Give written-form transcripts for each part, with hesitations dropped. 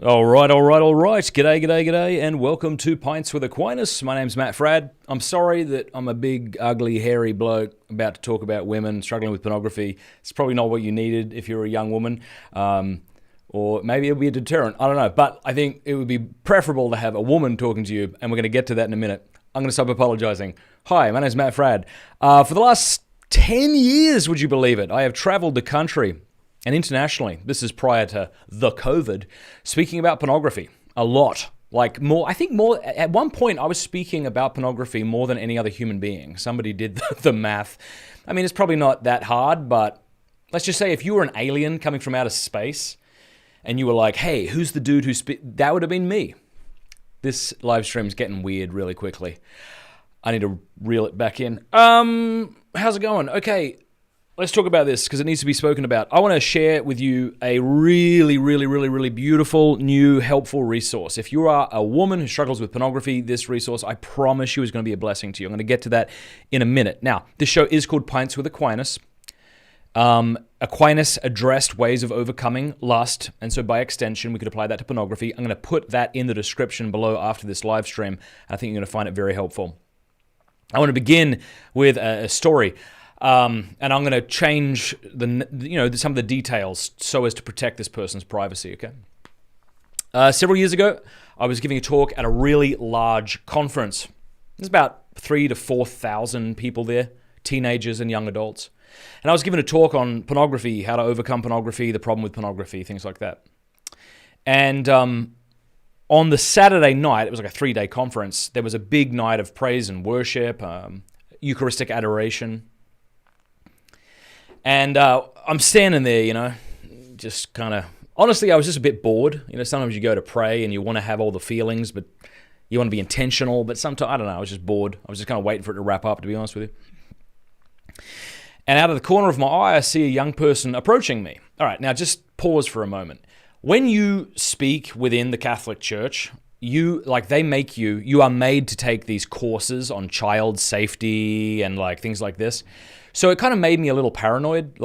All right. G'day, and welcome to Pints with Aquinas. My name's Matt Fradd. I'm sorry that I'm a big, ugly, hairy bloke about to talk about women struggling with pornography. It's probably not what you needed if you're a young woman, or maybe it'll be a deterrent. I don't know, but I think it would be preferable to have a woman talking to you, and we're going to get to that in a minute. I'm going to stop apologizing. Hi, my name's Matt Fradd. For the last 10 years, would you believe it, I have traveled the country and internationally, this is prior to the COVID, speaking about pornography a lot. Like more, I think more, at one point I was speaking about pornography more than any other human being. Somebody did the math. I mean, it's probably not that hard, but let's just say if you were an alien coming from outer space and you were like, hey, who's the dude that would have been me. This live stream's getting weird really quickly. I need to reel it back in. How's it going? Okay. Let's talk about this because it needs to be spoken about. I want to share with you a really beautiful, new, helpful resource. If you are a woman who struggles with pornography, this resource, I promise you, is going to be a blessing to you. I'm going to get to that in a minute. Now, this show is called Pints with Aquinas. Aquinas addressed ways of overcoming lust, and so by extension, we could apply that to pornography. I'm going to put that in the description below after this live stream. I think you're going to find it very helpful. I want to begin with a story. And I'm going to change some of the details so as to protect this person's privacy, okay? Several years ago, I was giving a talk at a really large conference. There's about 3,000 to 4,000 people there, teenagers and young adults. And I was giving a talk on pornography, how to overcome pornography, the problem with pornography, things like that. And on the Saturday night, it was like a 3-day conference, there was a big night of praise and worship, Eucharistic adoration. And I'm standing there, just kind of, honestly, I was just a bit bored. Sometimes you go to pray and you want to have all the feelings, but you want to be intentional. But sometimes, I don't know, I was just bored. I was just kind of waiting for it to wrap up, to be honest with you. And out of the corner of my eye, I see a young person approaching me. All right, now just pause for a moment. When you speak within the Catholic Church, you are made to take these courses on child safety and things like this. So it kind of made me a little paranoid.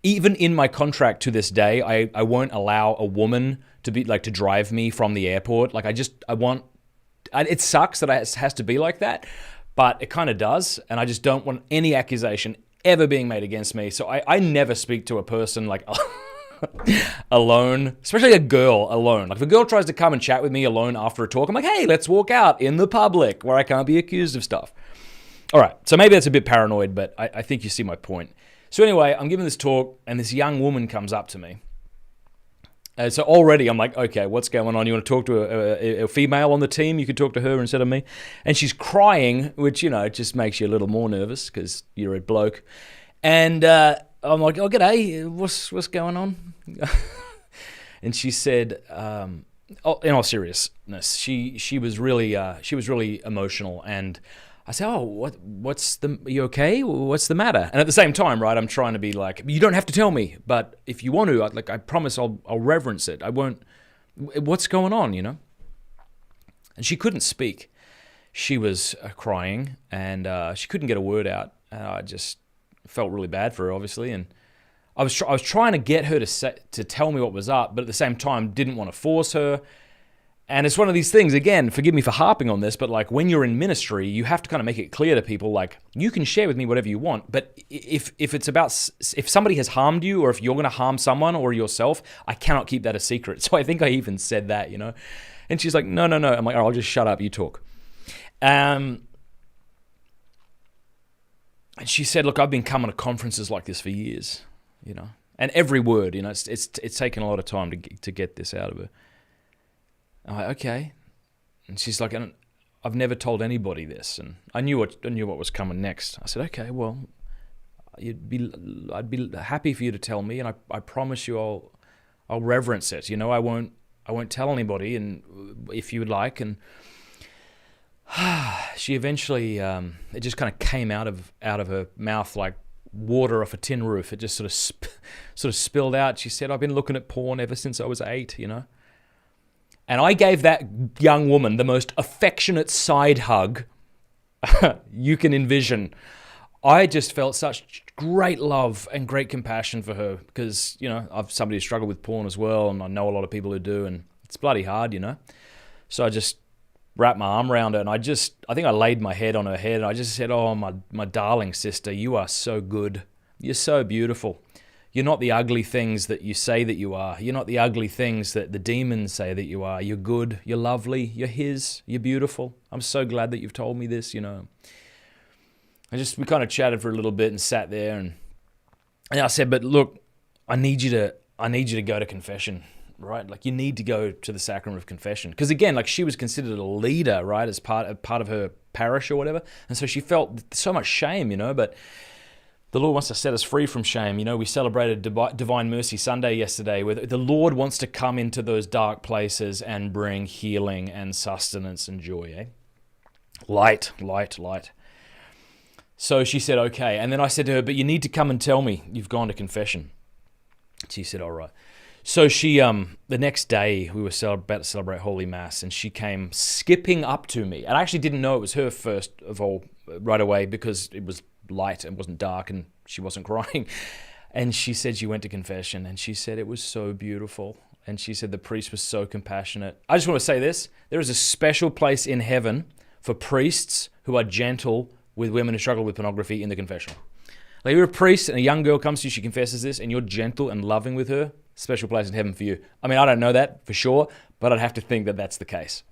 Even in my contract to this day, I won't allow a woman to drive me from the airport. It sucks that it has to be like that, but it kind of does. And I just don't want any accusation ever being made against me. So I never speak to a person alone, especially a girl alone. If a girl tries to come and chat with me alone after a talk, I'm like, hey, let's walk out in the public where I can't be accused of stuff. All right, so maybe that's a bit paranoid, but I think you see my point. So anyway, I'm giving this talk, and this young woman comes up to me. So already I'm like, okay, what's going on? You want to talk to a female on the team? You could talk to her instead of me. And she's crying, which, just makes you a little more nervous because you're a bloke. And I'm like, oh, g'day, what's going on? And she said, in all seriousness, she was really emotional, and I said, oh, are you okay? What's the matter? And at the same time, right, I'm trying to be like, you don't have to tell me, but if you want to, I promise I'll reverence it. I won't, what's going on, And she couldn't speak. She was crying, and she couldn't get a word out. I just felt really bad for her, obviously, and I was trying to get her to tell me what was up, but at the same time, didn't want to force her. And it's one of these things, again, forgive me for harping on this, but when you're in ministry, you have to kind of make it clear to people, you can share with me whatever you want, but if it's about, if somebody has harmed you, or if you're going to harm someone or yourself, I cannot keep that a secret. So I think I even said that, And she's like, no. I'm like, all right, I'll just shut up, you talk. And she said, look, I've been coming to conferences like this for years, And every word, it's taken a lot of time to get this out of her. I'm like, okay. And she's like, I've never told anybody this. And I knew what was coming next. I said, okay, well, I'd be happy for you to tell me, and I promise you I'll reverence it. I won't tell anybody, and if you would like. And she eventually, it just kind of came out of her mouth like water off a tin roof. It just sort of spilled out. She said, I've been looking at porn ever since I was 8, And I gave that young woman the most affectionate side hug you can envision. I just felt such great love and great compassion for her because, I've somebody who struggled with porn as well, and I know a lot of people who do, and It's bloody hard, you know. So I just wrapped my arm around her, and I think I laid my head on her head, and I just said, "Oh, my darling sister, you are so good. You're so beautiful. You're not the ugly things that you say that you are. You're not the ugly things that the demons say that you are. You're good. You're lovely. You're his. You're beautiful. I'm so glad that you've told me this, you know." We kind of chatted for a little bit and sat there, and I said, "But look, I need you to go to confession, right? Like, you need to go to the sacrament of confession." Because again, like, she was considered a leader, right, as part of her parish or whatever. And so she felt so much shame, you know, but the Lord wants to set us free from shame. You know, we celebrated Divine Mercy Sunday yesterday, where the Lord wants to come into those dark places and bring healing and sustenance and joy, eh? Light, light, light. So she said, okay. And then I said to her, "But you need to come and tell me you've gone to confession." She said, "All right." So she, the next day, we were about to celebrate Holy Mass, and she came skipping up to me. And I actually didn't know it was her first of all right away, because it was light and wasn't dark and she wasn't crying. And she said she went to confession, and she said it was so beautiful. And she said the priest was so compassionate. I just want to say this. There is a special place in heaven for priests who are gentle with women who struggle with pornography in the confessional. Like, you're a priest and a young girl comes to you, she confesses this, and you're gentle and loving with her, special place in heaven for you. I mean, I don't know that for sure, but I'd have to think that that's the case.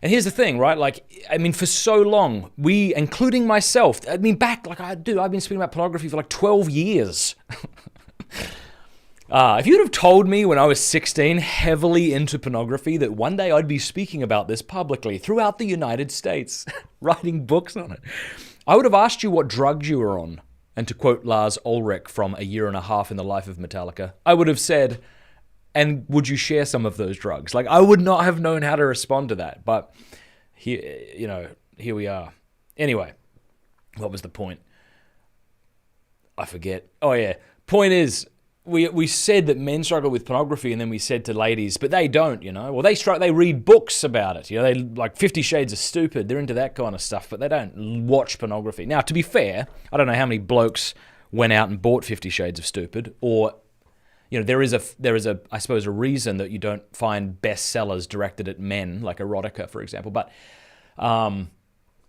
And here's the thing, right? Like, I mean, for so long, we, including myself, I mean, back, like, I've been speaking about pornography for like 12 years. If you'd have told me when I was 16, heavily into pornography, that one day I'd be speaking about this publicly throughout the United States, writing books on it, I would have asked you what drugs you were on. And to quote Lars Ulrich from A Year and a Half in the Life of Metallica, I would have said, "And would you share some of those drugs?" Like, I would not have known how to respond to that. But here we are. Anyway, what was the point? I forget. Oh yeah. Point is, we said that men struggle with pornography, and then we said to ladies, but they don't, you know. Well, they read books about it. You know, they like 50 Shades of Stupid. They're into that kind of stuff, but they don't watch pornography. Now, to be fair, I don't know how many blokes went out and bought 50 Shades of Stupid, or, you know, there is a I suppose a reason that you don't find bestsellers directed at men, like erotica, for example. But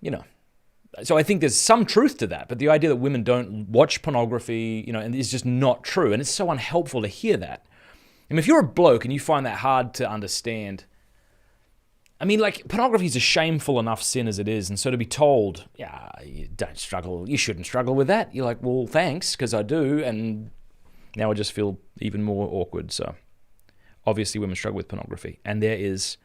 you know, so I think there's some truth to that, but the idea that women don't watch pornography, you know, and is just not true, and it's so unhelpful to hear that. I mean, if you're a bloke and you find that hard to understand, I mean, like, pornography is a shameful enough sin as it is, and so to be told, yeah, you shouldn't struggle with that, you're like, well, thanks, because I do, and now I just feel even more awkward. So obviously women struggle with pornography, and there is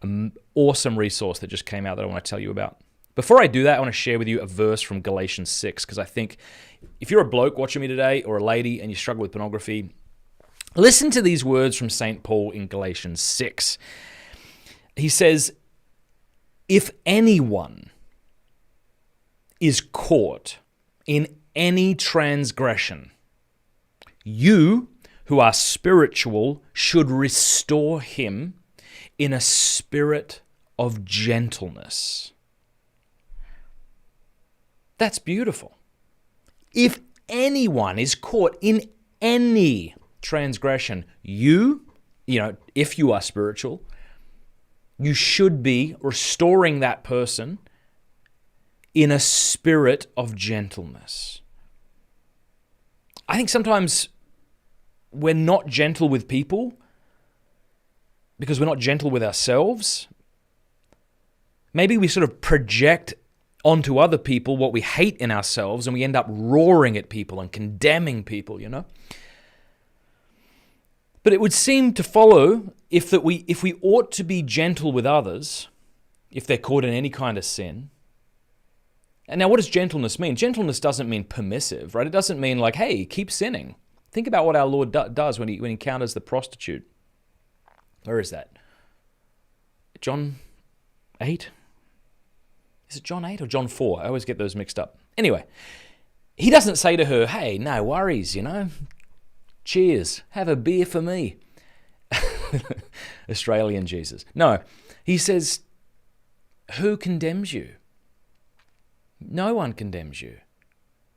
an awesome resource that just came out that I want to tell you about. Before I do that, I want to share with you a verse from Galatians 6, because I think if you're a bloke watching me today, or a lady, and you struggle with pornography, listen to these words from St. Paul in Galatians 6. He says, "If anyone is caught in any transgression, you who are spiritual should restore him in a spirit of gentleness." That's beautiful. If anyone is caught in any transgression, you know, if you are spiritual, you should be restoring that person in a spirit of gentleness. I think sometimes we're not gentle with people because we're not gentle with ourselves. Maybe we sort of project onto other people what we hate in ourselves, and we end up roaring at people and condemning people, you know? But it would seem to follow if we ought to be gentle with others, if they're caught in any kind of sin. And now, what does gentleness mean? Gentleness doesn't mean permissive, right? It doesn't mean like, hey, keep sinning. Think about what our Lord does when he encounters the prostitute. Where is that? John 8? Is it John 8 or John 4? I always get those mixed up. Anyway, he doesn't say to her, hey, no worries, you know. Cheers. Have a beer for me. Australian Jesus. No, he says, who condemns you? No one condemns you.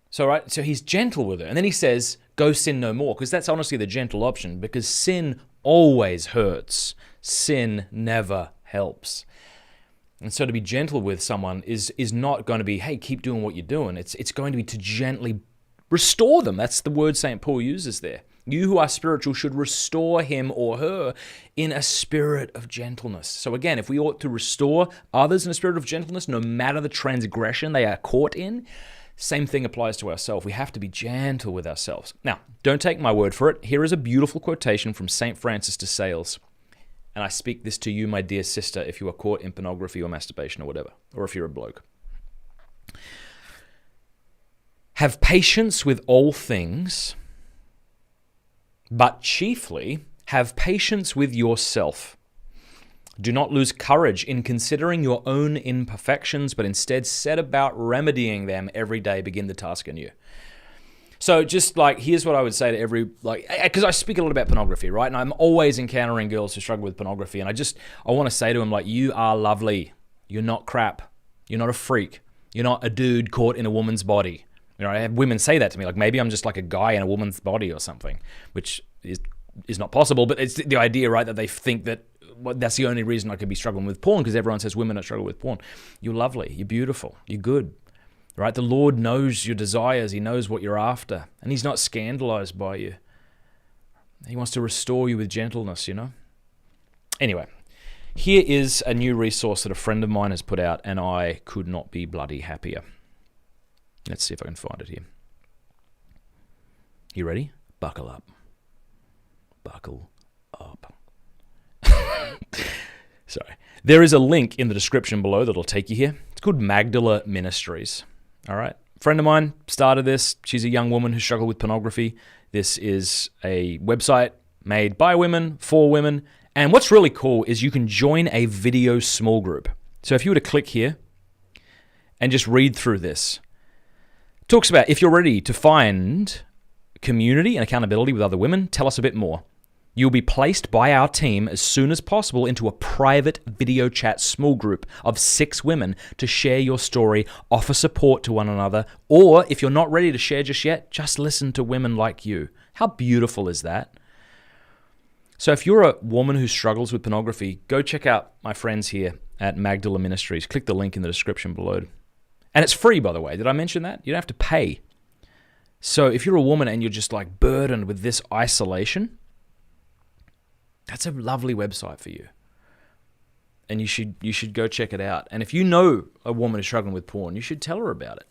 So he's gentle with her. And then he says, go sin no more, because that's honestly the gentle option, because sin always hurts. Sin never helps. And so to be gentle with someone is not going to be, hey, keep doing what you're doing. It's going to be to gently restore them. That's the word St. Paul uses there. You who are spiritual should restore him or her in a spirit of gentleness. So again, if we ought to restore others in a spirit of gentleness, no matter the transgression they are caught in, same thing applies to ourselves. We have to be gentle with ourselves. Now, don't take my word for it. Here is a beautiful quotation from St. Francis de Sales. And I speak this to you, my dear sister, if you are caught in pornography or masturbation or whatever, or if you're a bloke. Have patience with all things, but chiefly have patience with yourself. Do not lose courage in considering your own imperfections, but instead set about remedying them every day. Begin the task anew. So just like, here's what I would say to every, because I speak a lot about pornography, right? And I'm always encountering girls who struggle with pornography. And I want to say to them, like, you are lovely. You're not crap. You're not a freak. You're not a dude caught in a woman's body. You know, I have women say that to me, like, maybe I'm just like a guy in a woman's body or something, which is not possible. But it's the idea, right, that they think that that's the only reason I could be struggling with porn, because everyone says women don't struggle with porn. You're lovely. You're beautiful. You're good. Right? The Lord knows your desires. He knows what you're after. And he's not scandalized by you. He wants to restore you with gentleness, you know? Anyway, here is a new resource that a friend of mine has put out, and I could not be bloody happier. Let's see if I can find it here. You ready? Buckle up. Buckle up. Sorry. There is a link in the description below that'll take you here. It's called Magdala Ministries. All right. A friend of mine started this. She's a young woman who struggled with pornography. This is a website made by women, for women. And what's really cool is you can join a video small group. So if you were to click here and just read through this, it talks about if you're ready to find community and accountability with other women, tell us a bit more. You'll be placed by our team as soon as possible into a private video chat small group of 6 women to share your story, offer support to one another, or if you're not ready to share just yet, just listen to women like you. How beautiful is that? So if you're a woman who struggles with pornography, go check out my friends here at Magdala Ministries. Click the link in the description below. And it's free, by the way. Did I mention that? You don't have to pay. So if you're a woman and you're just like burdened with this isolation, that's a lovely website for you. And you should go check it out. And if you know a woman who's struggling with porn, you should tell her about it.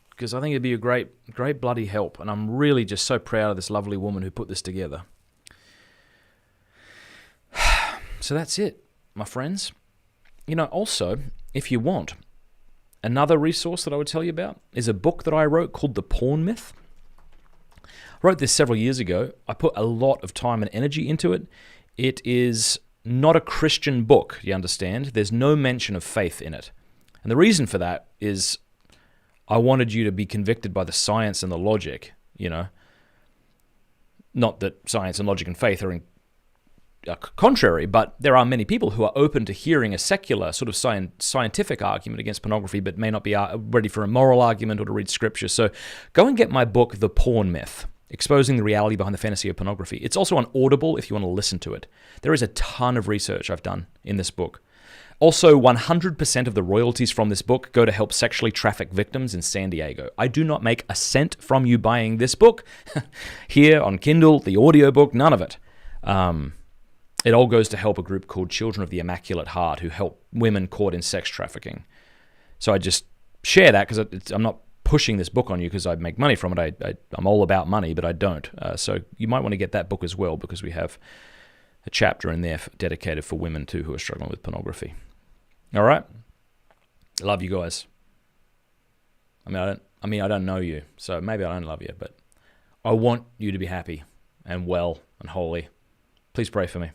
Because I think it'd be a great bloody help. And I'm really just so proud of this lovely woman who put this together. So that's it, my friends. You know, also, if you want, another resource that I would tell you about is a book that I wrote called The Porn Myth. I wrote this several years ago. I put a lot of time and energy into it. It is not a Christian book, you understand? There's no mention of faith in it. And the reason for that is I wanted you to be convicted by the science and the logic, you know? Not that science and logic and faith are contrary, but there are many people who are open to hearing a secular sort of scientific argument against pornography, but may not be ready for a moral argument or to read scripture. So go and get my book, The Porn Myth, Exposing the Reality Behind the Fantasy of Pornography. It's also on Audible if you want to listen to it. There is a ton of research I've done in this book. Also, 100% of the royalties from this book go to help sexually trafficked victims in San Diego. I do not make a cent from you buying this book. Here on Kindle, the audiobook, none of it. It all goes to help a group called Children of the Immaculate Heart who help women caught in sex trafficking. So I just share that because I'm not pushing this book on you because I make money from it. I'm all about money, but I don't. So you might want to get that book as well because we have a chapter in there dedicated for women too who are struggling with pornography. All right? I love you guys. I don't know you, so maybe I don't love you, but I want you to be happy and well and holy. Please pray for me.